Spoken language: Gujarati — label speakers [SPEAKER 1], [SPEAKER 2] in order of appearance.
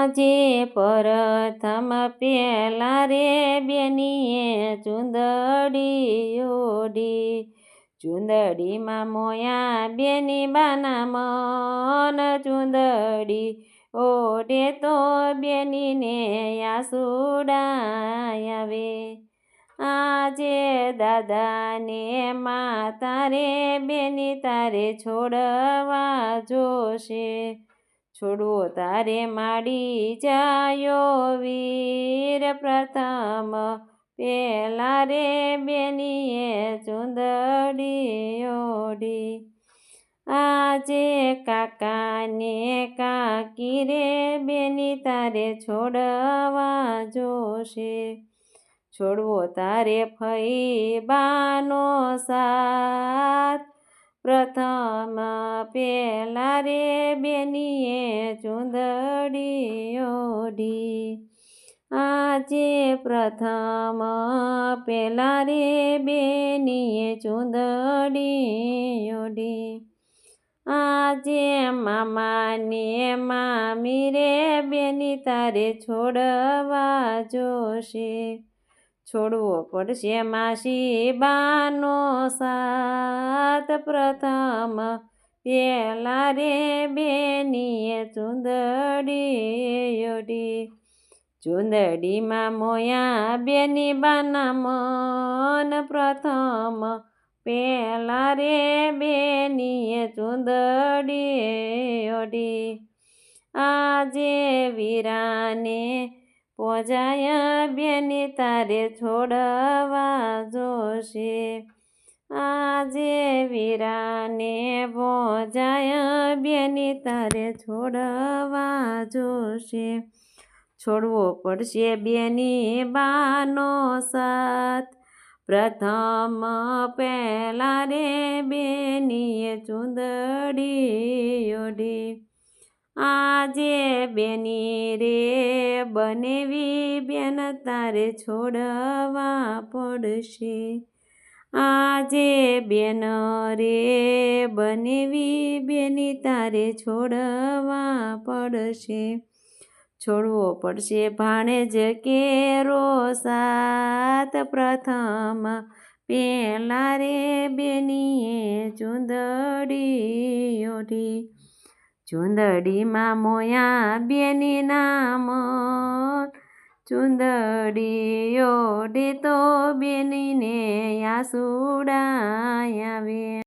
[SPEAKER 1] આજે પ્રથમ પેલા રે બેનીએ ચૂંદડી ઓઢી, ચૂંદડીમાં મોયા બેની બાના મન, ચૂંદડી ઓઢે તો બેનીને આસુડા આવે. આજે દાદાને માતા રે બેની તારે છોડવા જોશે, છોડવો તારે માડી જાયો વીર. પ્રથમ પેલા રે બેનીએ ચૂંદડી ઓઢી, આજે કાકાને કાકી રે બેની તારે છોડવા જોશે, છોડવો તારે ફઈબાનો સાથ. પ્રથમ પેલા રે બેનીએ ચૂંદડી ઓઢી, આજે પ્રથમ પેલા રે બેનીએ ચૂંદડી ઓઢી. આજે મામાને મામી રે બેની તારે છોડવા જોશે, છોડવો પડશે માસી બાનો સાથ. પ્રથમ પેલા રે બેનીએ ચૂંદડી ઓઢી, ચૂંદડીમાં મોયા બેની બાના મન. પ્રથમ પેલા રે બેનીએ ચૂંદડી ઓઢી, આજે વીરાને પોજાય બેની તારે છોડવા જોશે, આજે વીરાને પોજાય બેની તારે છોડવા જોશે, છોડવો પડશે બેની બાનો સાથ. પ્રથમ પેલા રે બેનીએ ચૂંદડી ઓઢી, આજે બેની રે બનેવી બેન તારે છોડવા પડશે, આજે બેન રે બનેવી બેની તારે છોડવા પડશે, છોડવો પડશે ભાણેજ કેરો સાથ. પ્રથમ પેલા રે બેનીએ ચૂંદડી ઓઢી, ચૂંદડીમાં મોયા બેની નામ, ચૂંદડી ઓઢે તો બેનીને આસુડા આવે.